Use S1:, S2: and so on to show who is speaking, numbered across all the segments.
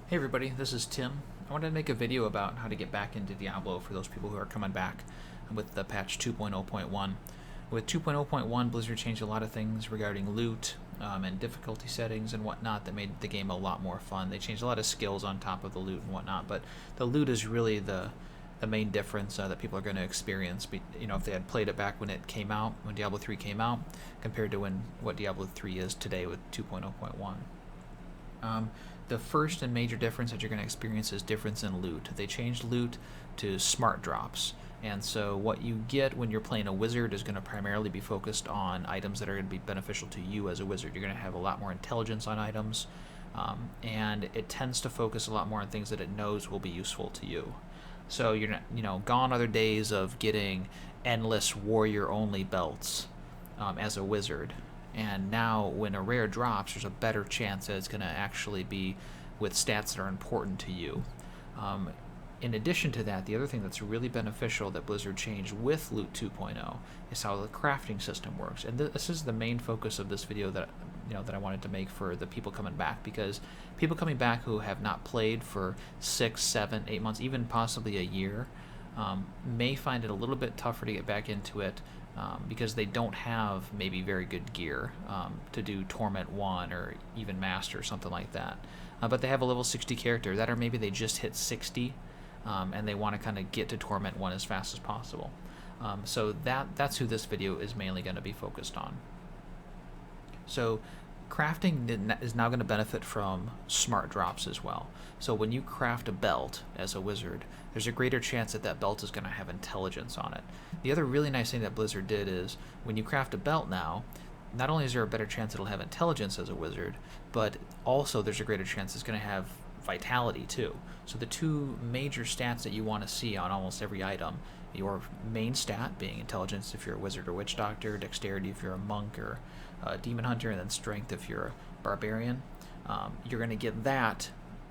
S1: Hey everybody, this is Tim. I wanted to make a video about how to get back into Diablo for those people who are coming back with the patch 2.0.1. With 2.0.1, Blizzard changed a lot of things regarding loot and difficulty settings and whatnot that made the game a lot more fun. They changed a lot of skills on top of the loot and whatnot, but the loot is really the main difference that people are going to experience. If they had played it back when it came out, when Diablo 3 came out, compared to what Diablo 3 is today with 2.0.1. The first and major difference that you're going to experience is difference in loot. They changed loot to smart drops. And so what you get when you're playing a wizard is going to primarily be focused on items that are going to be beneficial to you as a wizard. You're going to have a lot more intelligence on items, and it tends to focus a lot more on things that it knows will be useful to you. So you're not, gone are the days of getting endless warrior-only belts as a wizard. And now when a rare drops, there's a better chance that it's going to actually be with stats that are important to you. In addition to that, the other thing that's really beneficial that Blizzard changed with Loot 2.0 is how the crafting system works. And this is the main focus of this video that I wanted to make for the people coming back, because people coming back who have not played for 6, 7, 8 months, even possibly a year, may find it a little bit tougher to get back into it because they don't have maybe very good gear to do Torment 1 or even Master or something like that. But they have a level 60 character that, or maybe they just hit 60 and they want to kind of get to Torment 1 as fast as possible. So that's who this video is mainly going to be focused on. So crafting is now going to benefit from smart drops as well. So when you craft a belt as a wizard, there's a greater chance that that belt is going to have intelligence on it. The other really nice thing that Blizzard did is when you craft a belt now, not only is there a better chance it'll have intelligence as a wizard, but also there's a greater chance it's going to have vitality too. So the two major stats that you want to see on almost every item, your main stat being intelligence if you're a wizard or witch doctor, dexterity if you're a monk or a demon hunter, and then strength if you're a barbarian. You're going to get that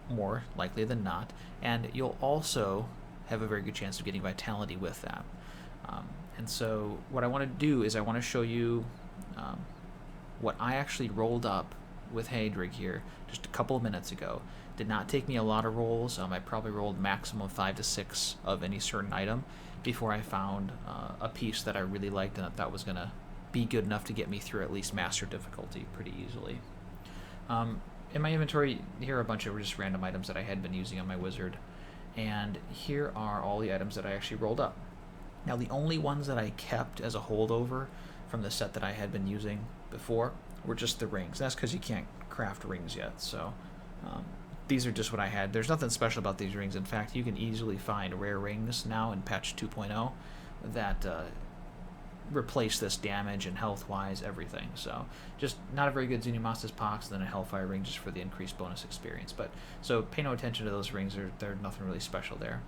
S1: more likely than not, and you'll also have a very good chance of getting vitality with that. And so what I want to do is I want to show you what I actually rolled up with Hadrig here just a couple of minutes ago. Did not take me a lot of rolls. I probably rolled maximum 5 to 6 of any certain item before I found a piece that I really liked and that was going to be good enough to get me through at least master difficulty pretty easily. In my inventory, here are a bunch of just random items that I had been using on my wizard, and here are all the items that I actually rolled up. Now the only ones that I kept as a holdover from the set that I had been using before were just the rings. That's because you can't craft rings yet, so these are just what I had. There's nothing special about these rings. In fact, you can easily find rare rings now in patch 2.0 that replace this damage and health-wise, everything. So just not a very good Zunimasta's Pox, and then a Hellfire ring just for the increased bonus experience. But so pay no attention to those rings. They're nothing really special there.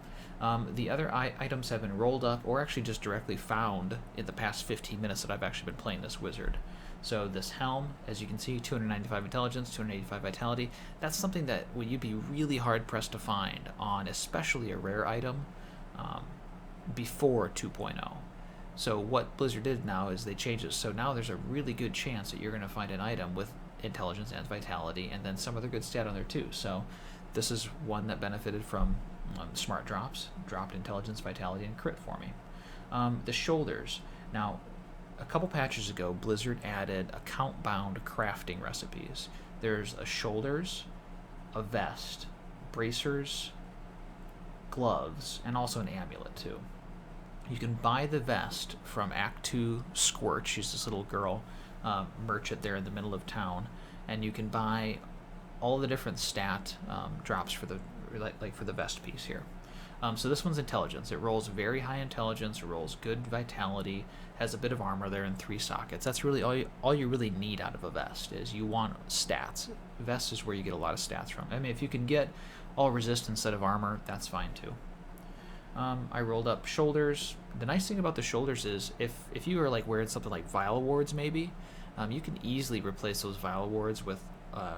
S1: The other items have been rolled up or actually just directly found in the past 15 minutes that I've actually been playing this wizard. So this helm, as you can see, 295 intelligence, 285 vitality. That's something that you'd be really hard-pressed to find on especially a rare item before 2.0. So what Blizzard did now is they changed it. So now there's a really good chance that you're going to find an item with intelligence and vitality, and then some other good stat on there too. So this is one that benefited from smart drops, dropped intelligence, vitality, and crit for me. The shoulders. Now, a couple patches ago, Blizzard added account-bound crafting recipes. There's a shoulders, a vest, bracers, gloves, and also an amulet too. You can buy the vest from Act 2 Squirt. She's this little girl merchant there in the middle of town, and you can buy all the different stat drops for the for the vest piece here. So this one's intelligence. It rolls very high intelligence, rolls good vitality, has a bit of armor there and 3 sockets. That's really all you really need out of a vest is you want stats. Vest is where you get a lot of stats from. I mean, if you can get all resist instead of armor, that's fine too. I rolled up shoulders. The nice thing about the shoulders is if you are like wearing something like Vile Wards maybe, you can easily replace those Vile Wards with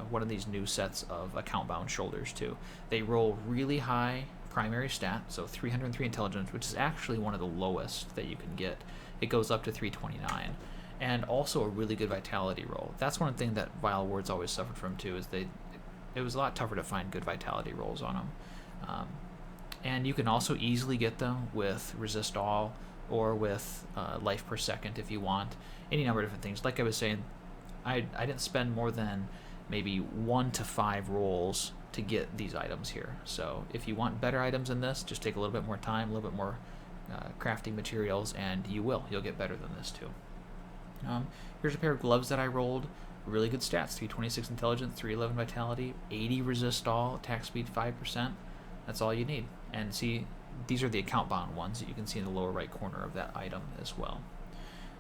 S1: one of these new sets of account-bound shoulders too. They roll really high primary stat, so 303 intelligence, which is actually one of the lowest that you can get. It goes up to 329. And also a really good vitality roll. That's one thing that Vile Wards always suffered from too, is it was a lot tougher to find good vitality rolls on them. And you can also easily get them with resist all or with life per second if you want. Any number of different things. Like I was saying, I didn't spend more than maybe 1 to 5 rolls to get these items here. So if you want better items in this, just take a little bit more time, a little bit more crafting materials, and you'll get better than this too. Here's a pair of gloves that I rolled. Really good stats: 326 intelligence, 311 vitality, 80 resist all, attack speed 5%. That's all you need. And see, these are the account bound ones that you can see in the lower right corner of that item as well.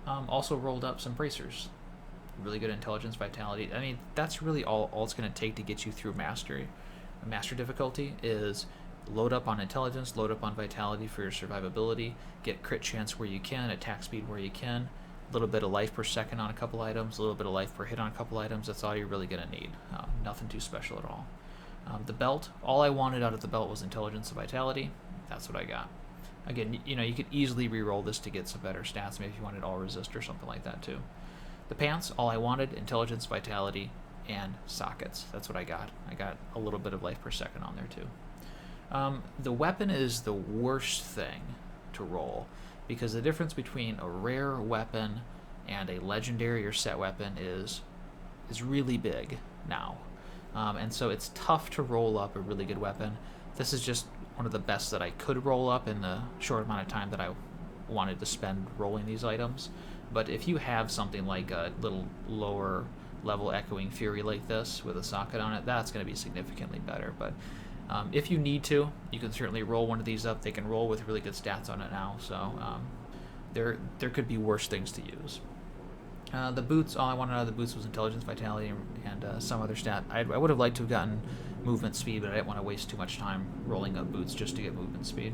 S1: Also rolled up some bracers. Really good intelligence, vitality. I mean, that's really all it's going to take to get you through mastery. Master difficulty is load up on intelligence, load up on vitality for your survivability, get crit chance where you can, attack speed where you can, a little bit of life per second on a couple items, a little bit of life per hit on a couple items. That's all you're really going to need. Nothing too special at all. The belt, all I wanted out of the belt was intelligence and vitality. That's what I got. Again, you could easily re-roll this to get some better stats, maybe if you wanted all resist or something like that too. The pants, all I wanted, intelligence, vitality, and sockets. That's what I got. I got a little bit of life per second on there too. The weapon is the worst thing to roll, because the difference between a rare weapon and a legendary or set weapon is really big now. And so it's tough to roll up a really good weapon. This is just one of the best that I could roll up in the short amount of time that I wanted to spend rolling these items. But if you have something like a little lower level Echoing Fury like this with a socket on it, that's going to be significantly better. But if you need to, you can certainly roll one of these up. They can roll with really good stats on it now, so there could be worse things to use. The boots, all I wanted out of the boots was intelligence, vitality, and some other stat. I would have liked to have gotten movement speed, but I didn't want to waste too much time rolling up boots just to get movement speed.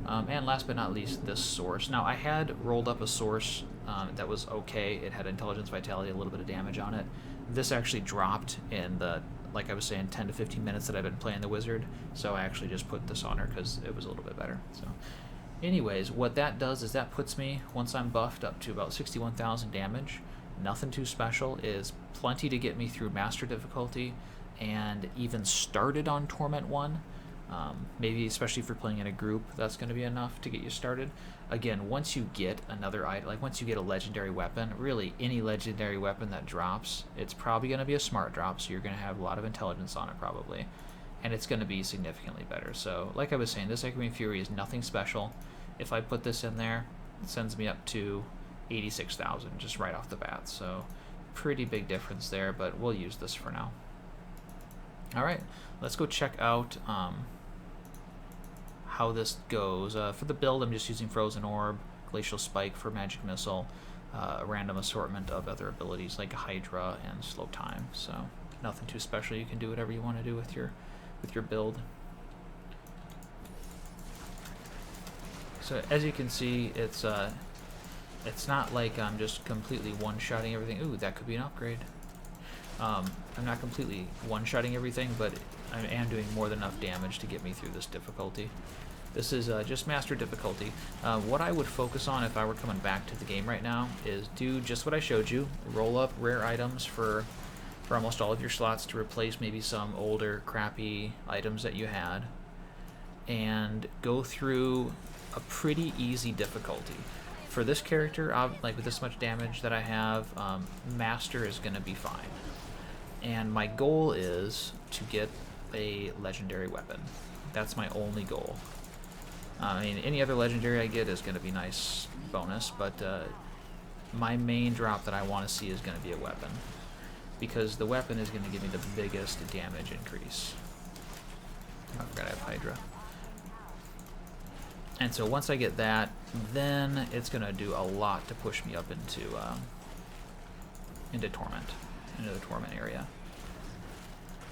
S1: And last but not least, this source. Now, I had rolled up a source that was okay. It had intelligence, vitality, a little bit of damage on it. This actually dropped in the, like I was saying, 10 to 15 minutes that I've been playing the wizard, so I actually just put this on her because it was a little bit better. So, anyways, what that does is that puts me, once I'm buffed, up to about 61,000 damage. Nothing too special, is plenty to get me through Master difficulty and even started on Torment 1. Maybe especially if you're playing in a group, that's going to be enough to get you started. Again, once you get another item, like once you get a legendary weapon, really any legendary weapon that drops, it's probably going to be a smart drop, so you're going to have a lot of intelligence on it probably, and it's going to be significantly better. So like I was saying, this Echoing Fury is nothing special. If I put this in there, it sends me up to 86,000 just right off the bat, so pretty big difference there, but we'll use this for now. Alright, let's go check out how this goes. For the build, I'm just using Frozen Orb, Glacial Spike for Magic Missile, a random assortment of other abilities like Hydra and Slow Time, so nothing too special. You can do whatever you want to do with your build. So as you can see, it's not like I'm just completely one-shotting everything. Ooh, that could be an upgrade. I'm not completely one-shotting everything, but I am doing more than enough damage to get me through this difficulty. This is just Master difficulty. What I would focus on if I were coming back to the game right now is do just what I showed you. Roll up rare items for almost all of your slots to replace maybe some older, crappy items that you had. And go through a pretty easy difficulty. For this character, like with this much damage that I have, Master is going to be fine. And my goal is to get a legendary weapon. That's my only goal. I mean, any other legendary I get is going to be nice bonus, but my main drop that I want to see is going to be a weapon, because the weapon is going to give me the biggest damage increase. I forgot I have Hydra. And so once I get that, then it's going to do a lot to push me up into Torment, into the Torment area.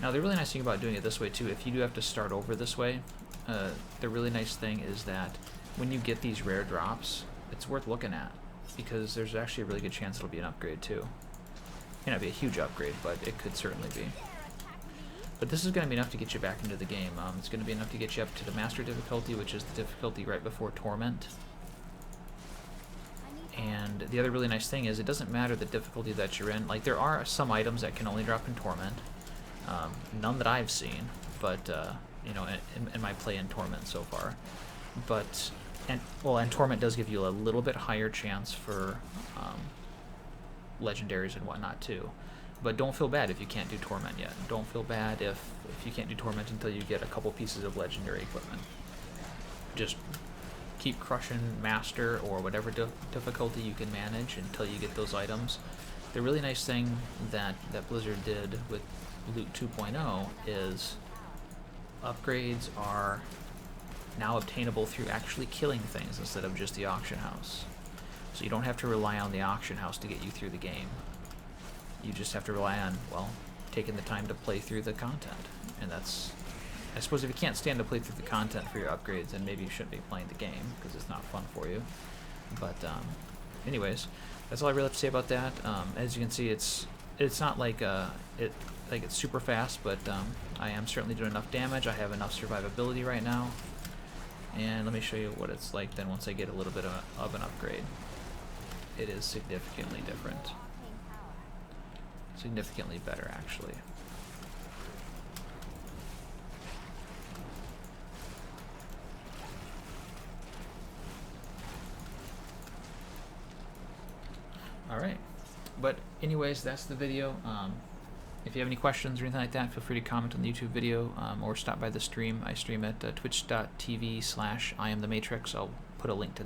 S1: Now the really nice thing about doing it this way too, if you do have to start over this way, the really nice thing is that when you get these rare drops, it's worth looking at, because there's actually a really good chance it'll be an upgrade too. It may not be a huge upgrade, but it could certainly be. But this is going to be enough to get you back into the game. It's going to be enough to get you up to the Master difficulty, which is the difficulty right before Torment. And the other really nice thing is it doesn't matter the difficulty that you're in. Like, there are some items that can only drop in Torment, None that I've seen, but you know, in my play in Torment so far. But and Torment does give you a little bit higher chance for legendaries and whatnot too. But don't feel bad if you can't do Torment yet. Don't feel bad if you can't do Torment until you get a couple pieces of legendary equipment. Just keep crushing Master or whatever difficulty you can manage until you get those items. The really nice thing that Blizzard did with Loot 2.0 is upgrades are now obtainable through actually killing things instead of just the auction house. So you don't have to rely on the auction house to get you through the game. You just have to rely on, well, taking the time to play through the content. And that's, I suppose if you can't stand to play through the content for your upgrades, then maybe you shouldn't be playing the game, because it's not fun for you. But anyways, that's all I really have to say about that. As you can see, it's not like it's super fast, but I am certainly doing enough damage. I have enough survivability right now. And let me show you what it's like then once I get a little bit of an upgrade. It is significantly different. Significantly better, actually. Alright, but anyways, that's the video. If you have any questions or anything like that, feel free to comment on the YouTube video or stop by the stream. I stream at twitch.tv/IamTheMatrix. I'll put a link to